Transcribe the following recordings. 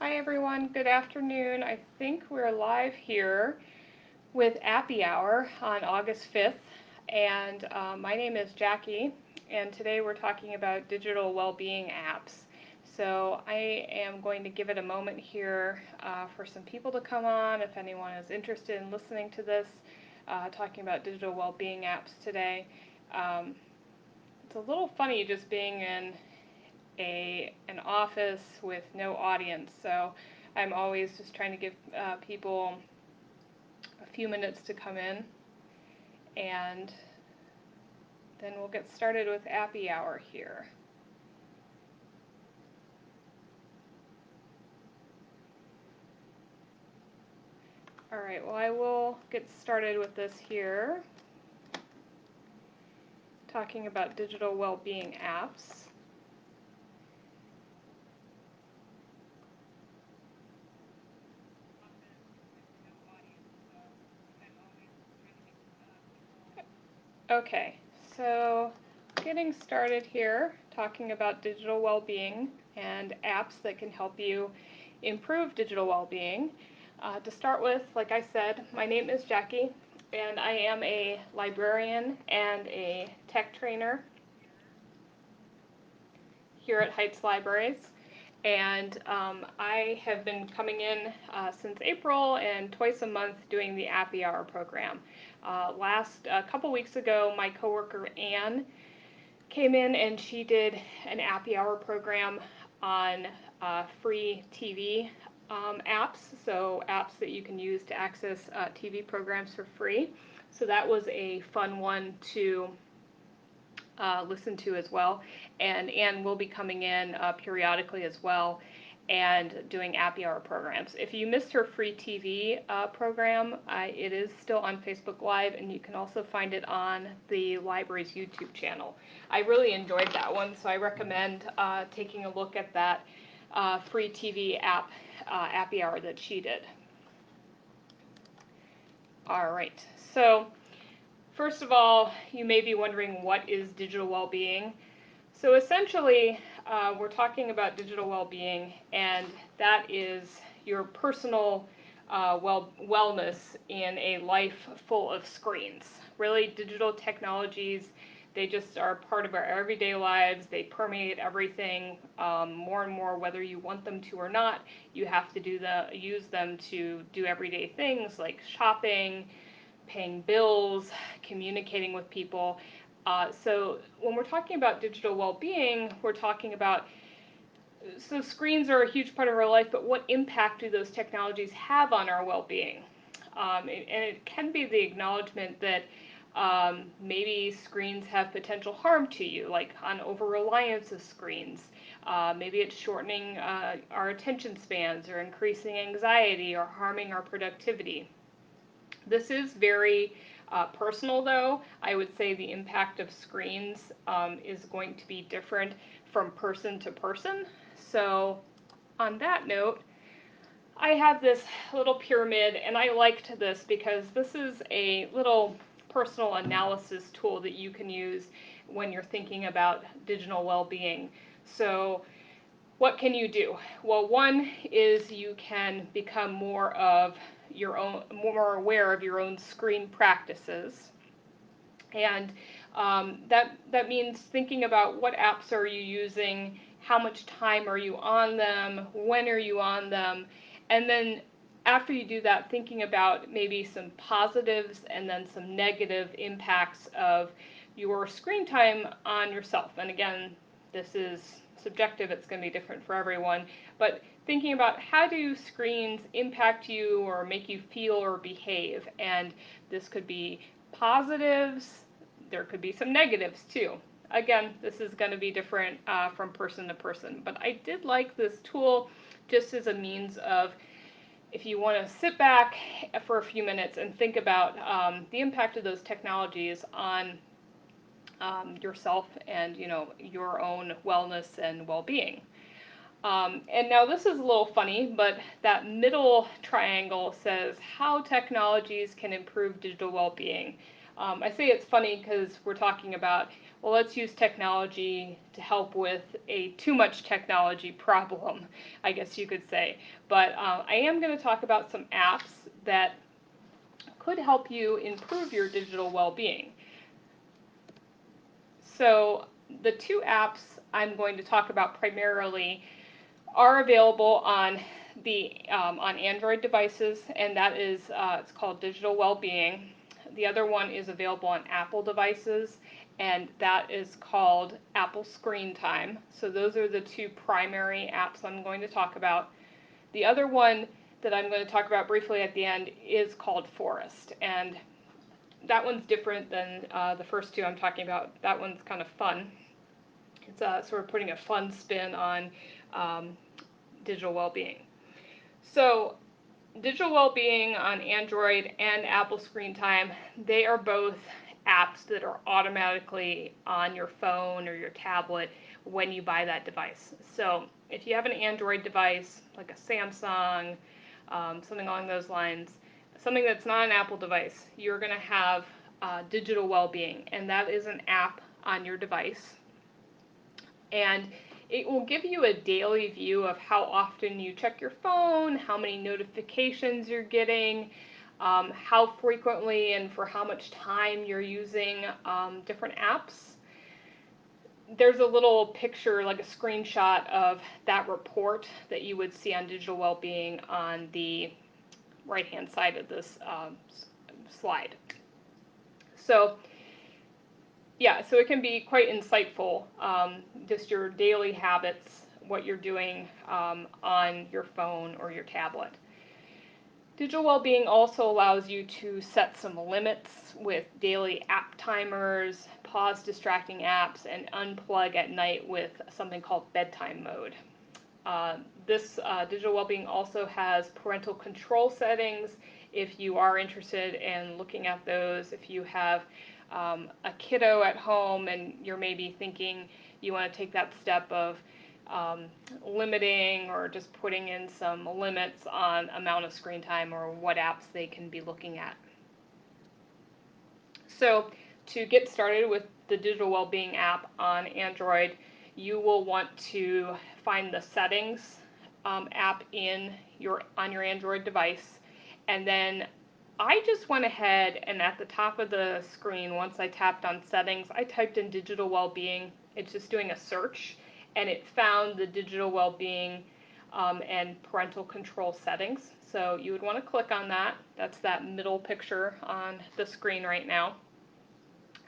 Hi everyone, good afternoon. I think we're live here with Appy Hour on August 5th, and my name is Jackie, and today we're talking about digital well-being apps. So I am going to give it a moment here for some people to come on if anyone is interested in listening to this, talking about digital well-being apps today. It's a little funny just being in an office with no audience, so I'm always just trying to give people a few minutes to come in, and then we'll get started with Appy Hour here. Alright, well I will get started with this here, talking about digital well-being apps. Okay, so getting started here, talking about digital well-being and apps that can help you improve digital well-being. To start with, like I said, my name is Jackie, and I am a librarian and a tech trainer here at Heights Libraries. And I have been coming in since April and twice a month doing the Appy Hour program. A couple weeks ago, my coworker Anne came in and she did an Appy Hour program on free TV apps, so apps that you can use to access TV programs for free. So that was a fun one to listen to as well. And Anne will be coming in periodically as well and doing Appy Hour programs. If you missed her free TV program, it is still on Facebook Live, and you can also find it on the library's YouTube channel. I really enjoyed that one, so I recommend taking a look at that free TV app, Appy Hour that she did. All right, so first of all, you may be wondering, what is digital well-being? So essentially, we're talking about digital well-being, and that is your personal wellness in a life full of screens. Really, digital technologies, they just are part of our everyday lives. They permeate everything more and more, whether you want them to or not. You have to use them to do everyday things like shopping, paying bills, communicating with people. So when we're talking about digital well-being, we're talking about, so screens are a huge part of our life, but what impact do those technologies have on our well-being? And it can be the acknowledgement that maybe screens have potential harm to you, like on over-reliance of screens. Maybe it's shortening our attention spans or increasing anxiety or harming our productivity. This is very personal, though. I would say the impact of screens is going to be different from person to person. So on that note, I have this little pyramid, and I liked this because this is a little personal analysis tool that you can use when you're thinking about digital well-being. So what can you do? Well, one is you can become more aware of your own screen practices, and that means thinking about what apps are you using, how much time are you on them, when are you on them, and then after you do that, thinking about maybe some positives and then some negative impacts of your screen time on yourself. And again, this is subjective, it's going to be different for everyone, but thinking about how do screens impact you or make you feel or behave, and this could be positives, there could be some negatives too. Again, this is going to be different from person to person, but I did like this tool just as a means of, if you want to sit back for a few minutes and think about the impact of those technologies on yourself and your own wellness and well-being. And now this is a little funny, but that middle triangle says how technologies can improve digital well-being. I say it's funny because we're talking about, well, let's use technology to help with a too much technology problem, I guess you could say. But I am going to talk about some apps that could help you improve your digital well-being. So the two apps I'm going to talk about primarily are available on on Android devices, and that is it's called Digital Wellbeing. The other one is available on Apple devices, and that is called Apple Screen Time. So those are the two primary apps I'm going to talk about. The other one that I'm going to talk about briefly at the end is called Forest, and that one's different than the first two I'm talking about. That one's kind of fun. It's sort of putting a fun spin on digital well-being. So digital well-being on Android and Apple Screen Time, they are both apps that are automatically on your phone or your tablet when you buy that device. So if you have an Android device, like a Samsung, something along those lines, something that's not an Apple device, you're going to have digital well-being, and that is an app on your device. And it will give you a daily view of how often you check your phone, how many notifications you're getting, how frequently and for how much time you're using different apps. There's a little picture, like a screenshot of that report that you would see on digital well-being on the right-hand side of this slide. So yeah, so it can be quite insightful, just your daily habits, what you're doing on your phone or your tablet. Digital Wellbeing also allows you to set some limits with daily app timers, pause distracting apps, and unplug at night with something called Bedtime Mode. This Digital Wellbeing also has parental control settings if you are interested in looking at those. If you have a kiddo at home and you're maybe thinking you want to take that step of limiting or just putting in some limits on amount of screen time or what apps they can be looking at. So to get started with the Digital Wellbeing app on Android, you will want to find the Settings app on your Android device, and then I just went ahead and at the top of the screen, once I tapped on Settings, I typed in Digital Wellbeing. It's just doing a search, and it found the Digital Wellbeing and parental control settings. So you would want to click on that. That's that middle picture on the screen right now.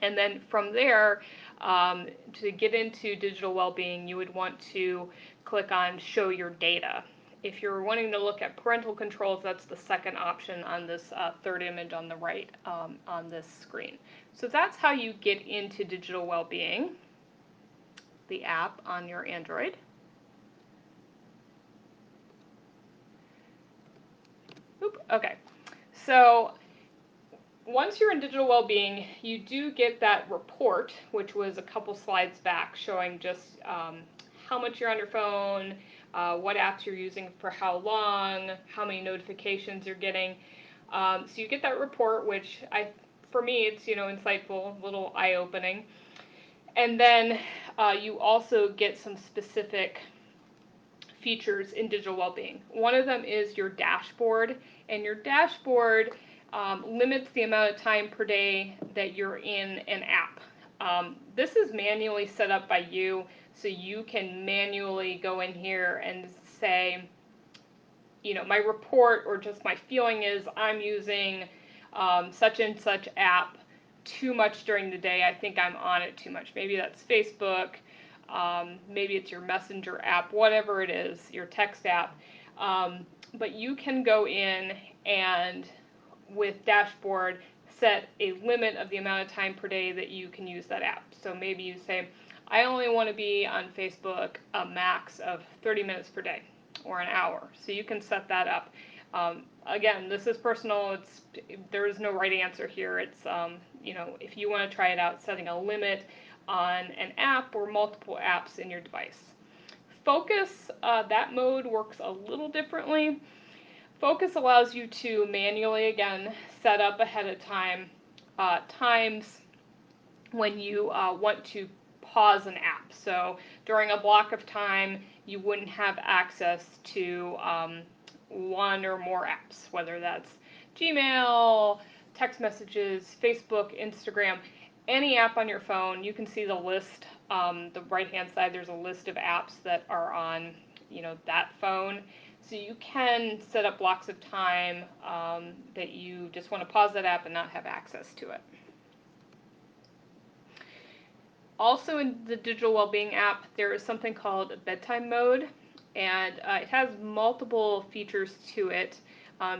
And then from there, to get into digital well-being, you would want to click on Show Your Data. If you're wanting to look at parental controls, that's the second option on this third image on the right on this screen. So that's how you get into digital well-being, the app on your Android. Okay, so once you're in digital well-being, you do get that report, which was a couple slides back, showing just how much you're on your phone, what apps you're using for how long, how many notifications you're getting. So you get that report, which for me, it's insightful, a little eye-opening. And then you also get some specific features in digital well-being. One of them is your dashboard, and your dashboard limits the amount of time per day that you're in an app. This is manually set up by you, so you can manually go in here and say, my report or just my feeling is I'm using such and such app too much during the day. I think I'm on it too much. Maybe that's Facebook, maybe it's your Messenger app, whatever it is, your text app. But you can go in and with dashboard set a limit of the amount of time per day that you can use that app. So maybe you say, I only want to be on Facebook a max of 30 minutes per day or an hour. So you can set that up. Again, this is personal. There is no right answer here. It's if you want to try it out, setting a limit on an app or multiple apps in your device. Focus, that mode works a little differently. Focus allows you to manually, again, set up ahead of time times when you want to pause an app. So during a block of time, you wouldn't have access to one or more apps, whether that's Gmail, text messages, Facebook, Instagram, any app on your phone. You can see the list. The right-hand side, there's a list of apps that are on, that phone. So you can set up blocks of time that you just want to pause that app and not have access to it. Also in the Digital Wellbeing app, there is something called Bedtime Mode, and it has multiple features to it.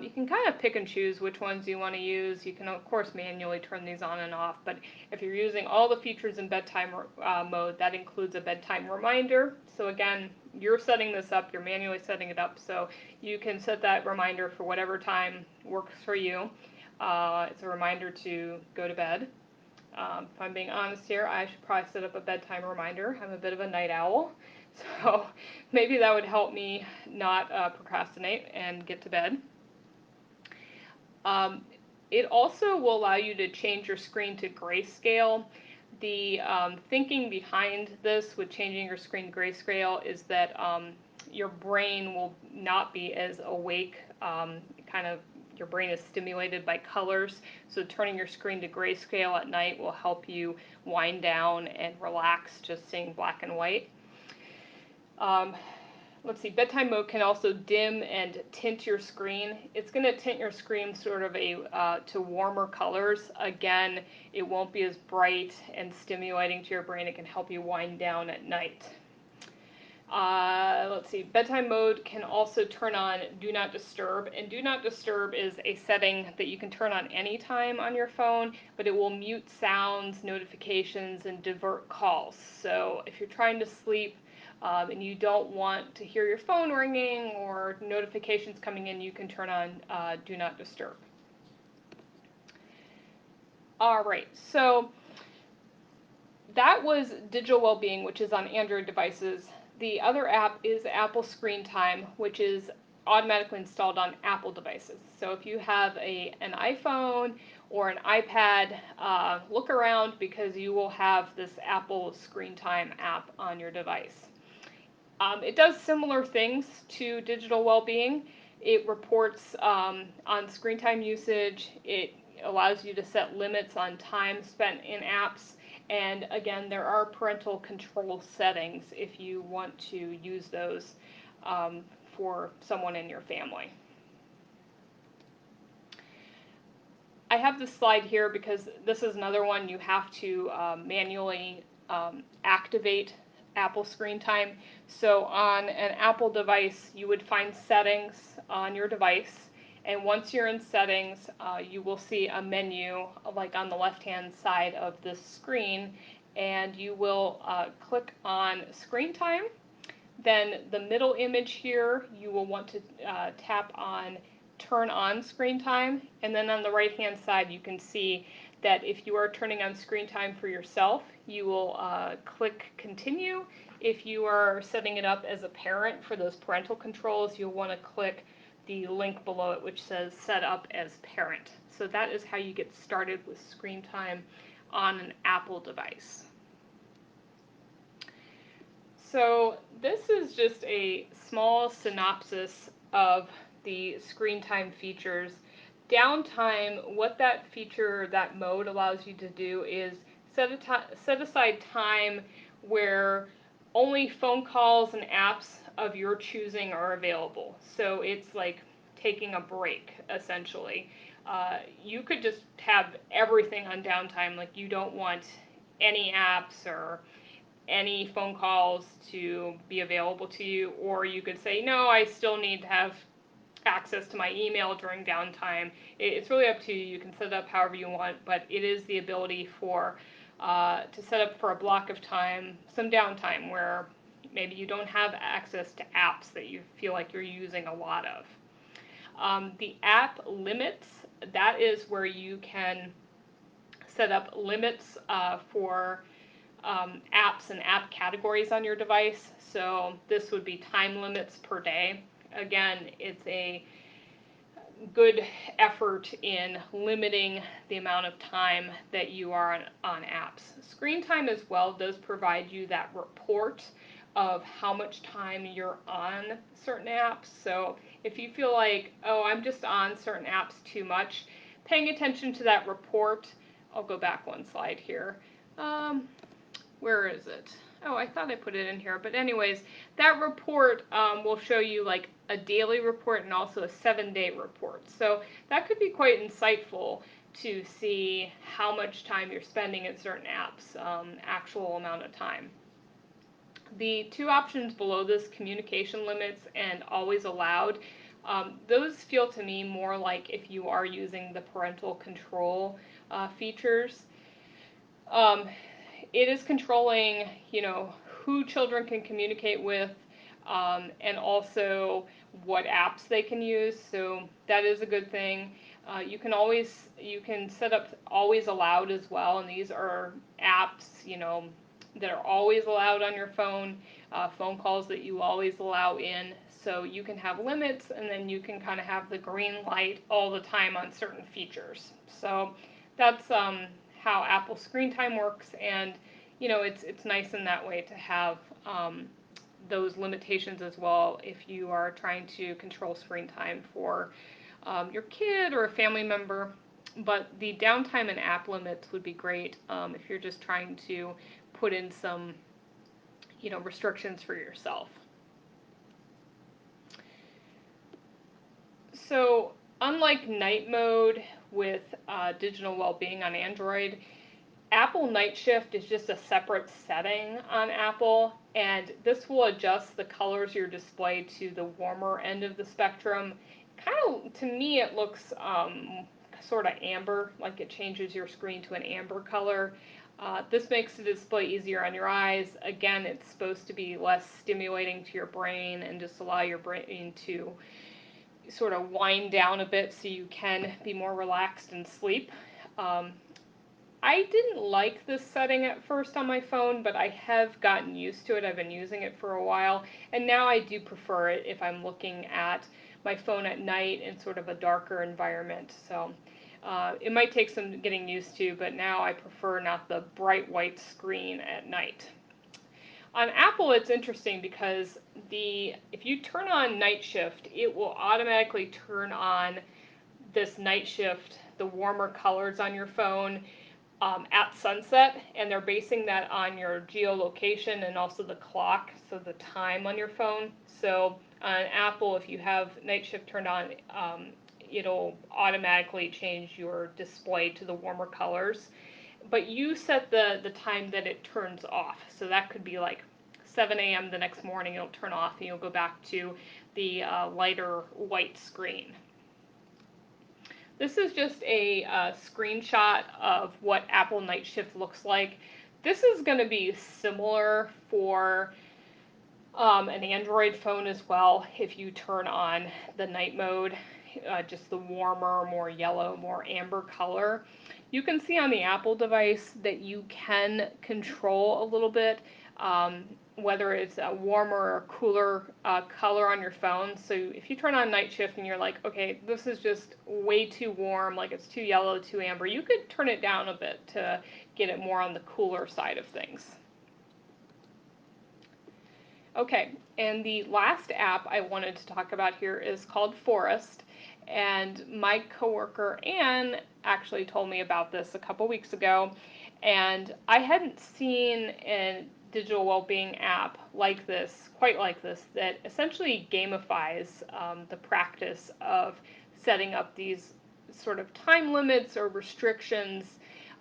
You can kind of pick and choose which ones you want to use. You can, of course, manually turn these on and off, but if you're using all the features in Bedtime Mode, that includes a bedtime reminder. So again, you're setting this up, you're manually setting it up, so you can set that reminder for whatever time works for you. It's a reminder to go to bed. If I'm being honest here, I should probably set up a bedtime reminder. I'm a bit of a night owl, so maybe that would help me not procrastinate and get to bed. It also will allow you to change your screen to grayscale. The thinking behind this with changing your screen to grayscale is that your brain will not be as awake, your brain is stimulated by colors, so turning your screen to grayscale at night will help you wind down and relax just seeing black and white. Let's see, bedtime mode can also dim and tint your screen. It's going to tint your screen sort of to warmer colors. Again, it won't be as bright and stimulating to your brain. It can help you wind down at night. Let's see, bedtime mode can also turn on Do Not Disturb, and Do Not Disturb is a setting that you can turn on anytime on your phone, but it will mute sounds, notifications, and divert calls. So if you're trying to sleep and you don't want to hear your phone ringing or notifications coming in, you can turn on Do Not Disturb. All right, so that was Digital Wellbeing, which is on Android devices. The other app is Apple Screen Time, which is automatically installed on Apple devices. So if you have an iPhone or an iPad, look around because you will have this Apple Screen Time app on your device. It does similar things to Digital Wellbeing. It reports on screen time usage. It allows you to set limits on time spent in apps. And again, there are parental control settings if you want to use those for someone in your family. I have this slide here because this is another one you have to manually activate Apple Screen Time. So on an Apple device, you would find settings on your device. And once you're in settings, you will see a menu like on the left-hand side of this screen, and you will click on Screen Time. Then the middle image here, you will want to tap on Turn on Screen Time, and then on the right-hand side, you can see that if you are turning on screen time for yourself, you will click Continue. If you are setting it up as a parent for those parental controls, you'll want to click the link below it which says Set up as Parent. So that is how you get started with screen time on an Apple device. So this is just a small synopsis of the screen time features. Downtime, what that feature, that mode allows you to do is set aside time where only phone calls and apps of your choosing are available. So it's like taking a break, essentially. You could just have everything on downtime, like you don't want any apps or any phone calls to be available to you, or you could say, no, I still need to have access to my email during downtime. It's really up to you. You can set it up however you want, but it is the ability for to set up for a block of time, some downtime where maybe you don't have access to apps that you feel like you're using a lot of. The app limits, that is where you can set up limits for apps and app categories on your device. So this would be time limits per day. Again, it's good effort in limiting the amount of time that you are on apps. Screen time as well does provide you that report of how much time you're on certain apps. So if you feel like, oh, I'm just on certain apps too much, paying attention to that report, I'll go back one slide here. Where is it? Oh, I thought I put it in here. But anyways, that report will show you like a daily report and also a 7-day report. So that could be quite insightful to see how much time you're spending in certain apps, actual amount of time. The two options below this, communication limits and always allowed, those feel to me more like if you are using the parental control features. It is controlling, who children can communicate with, and also what apps they can use. So that is a good thing. You can set up always allowed as well, and these are apps, that are always allowed on your phone, phone calls that you always allow in. So you can have limits, and then you can kind of have the green light all the time on certain features. So that's how Apple Screen Time works, and it's nice in that way to have those limitations as well if you are trying to control screen time for your kid or a family member. But the downtime and app limits would be great if you're just trying to put in some restrictions for yourself. So unlike night mode with digital well-being on Android, Apple Night Shift is just a separate setting on Apple, and this will adjust the colors you're displayed to the warmer end of the spectrum. Kind of, to me, it looks sort of amber, like it changes your screen to an amber color. This makes the display easier on your eyes. Again, it's supposed to be less stimulating to your brain and just allow your brain to sort of wind down a bit so you can be more relaxed and sleep. I didn't like this setting at first on my phone, but I have gotten used to it. I've been using it for a while, and now I do prefer it if I'm looking at my phone at night in sort of a darker environment. So it might take some getting used to, but now I prefer not the bright white screen at night. On Apple, it's interesting because if you turn on Night Shift, it will automatically turn on this Night Shift, the warmer colors on your phone, at sunset, and they're basing that on your geolocation and also the clock, so the time on your phone. So on Apple, if you have Night Shift turned on, it'll automatically change your display to the warmer colors. But you set the time that it turns off. So that could be like 7 a.m. the next morning, it'll turn off and you'll go back to the lighter white screen. This is just a screenshot of what Apple Night Shift looks like. This is going to be similar for an Android phone as well if you turn on the night mode, just the warmer, more yellow, more amber color. You can see on the Apple device that you can control a little bit whether it's a warmer or cooler color on your phone. So if you turn on Night Shift and you're like, okay, this is just way too warm, like it's too yellow, too amber, you could turn it down a bit to get it more on the cooler side of things. Okay, and the last app I wanted to talk about here is called Forest. And my coworker Anne actually told me about this a couple weeks ago, and I hadn't seen a digital well-being app like this, quite like this, that essentially gamifies the practice of setting up these sort of time limits or restrictions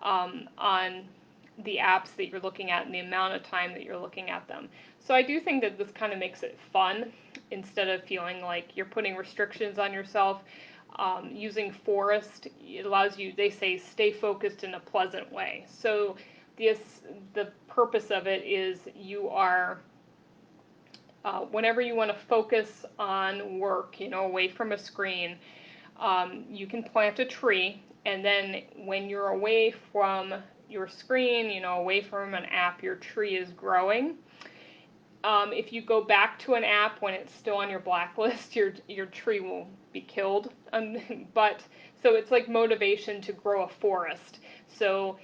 on the apps that you're looking at and the amount of time that you're looking at them. So I do think that this kind of makes it fun instead of feeling like you're putting restrictions on yourself. Using Forest, it allows you, they say, stay focused in a pleasant way. So the purpose of it is you are, whenever you want to focus on work, away from a screen, you can plant a tree, and then when you're away from your screen, away from an app, your tree is growing. If you go back to an app when it's still on your blacklist, your tree will be killed but so it's like motivation to grow a forest. So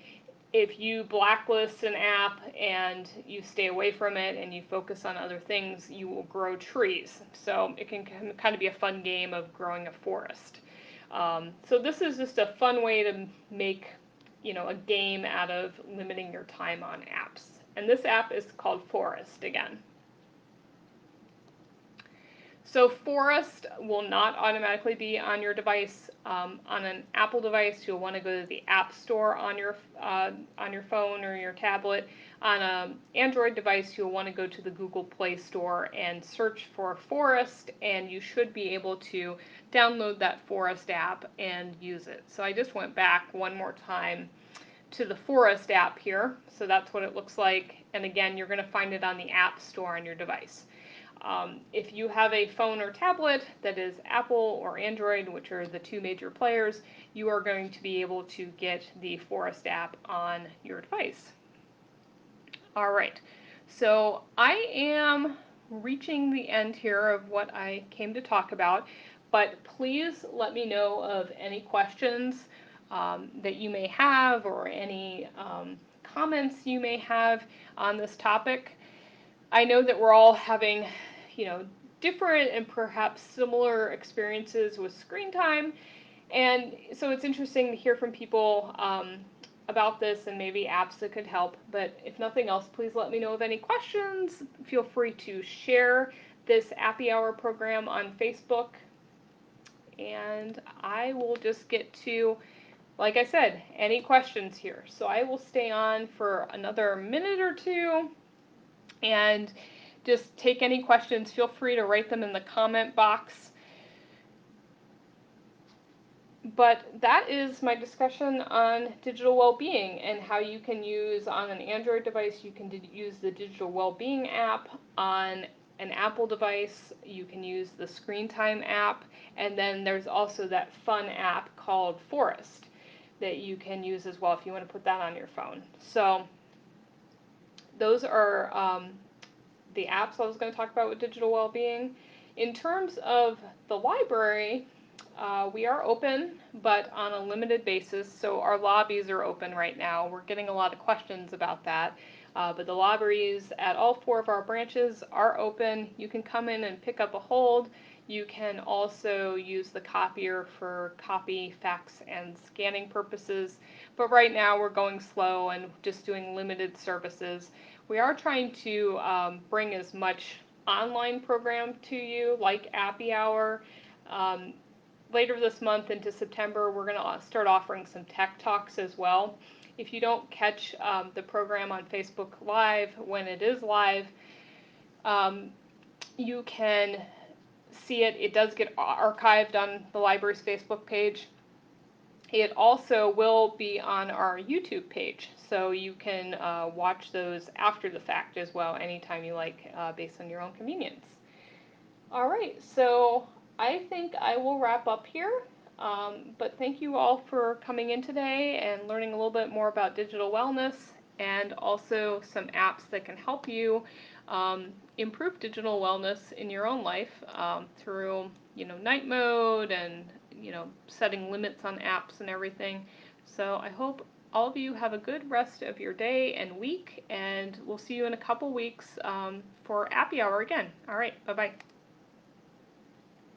if you blacklist an app and you stay away from it and you focus on other things, you will grow trees. So it can kind of be a fun game of growing a forest. So this is just a fun way to make, a game out of limiting your time on apps. And this app is called Forest again. So Forest will not automatically be on your device. On an Apple device, you'll want to go to the App Store on your phone or your tablet. On an Android device, you'll want to go to the Google Play Store and search for Forest, and you should be able to download that Forest app and use it. So I just went back one more time to the Forest app here. So that's what it looks like. And again, you're going to find it on the App Store on your device. If you have a phone or tablet that is Apple or Android, which are the two major players, you are going to be able to get the Forest app on your device. All right, so I am reaching the end here of what I came to talk about, but please let me know of any questions that you may have or any comments you may have on this topic. I know that we're all having, different and perhaps similar experiences with screen time, and so it's interesting to hear from people about this and maybe apps that could help. But if nothing else, please let me know of any questions. Feel free to share this Appy Hour program on Facebook, and I will just get to, like I said, any questions here. So I will stay on for another minute or two and just take any questions. Feel free to write them in the comment box. But that is my discussion on digital well-being and how you can use on an Android device. You can use the digital well-being app. On an Apple device, you can use the screen time app. And then there's also that fun app called Forest that you can use as well if you want to put that on your phone. So those are the apps I was going to talk about with digital well-being. In terms of the library, we are open, but on a limited basis. So our lobbies are open right now. We're getting a lot of questions about that. But the libraries at all 4 of our branches are open. You can come in and pick up a hold. You can also use the copier for copy, fax, and scanning purposes. But right now we're going slow and just doing limited services. We are trying to bring as much online program to you, like Appy Hour. Later this month into September, we're going to start offering some tech talks as well. If you don't catch the program on Facebook Live when it is live, you can see it. It does get archived on the library's Facebook page. It also will be on our YouTube page, so you can watch those after the fact as well, anytime you like, based on your own convenience. All right, so I think I will wrap up here, but thank you all for coming in today and learning a little bit more about digital wellness and also some apps that can help you improve digital wellness in your own life through, night mode and setting limits on apps and everything. So I hope all of you have a good rest of your day and week, and we'll see you in a couple weeks for Appy Hour again. All right, bye-bye.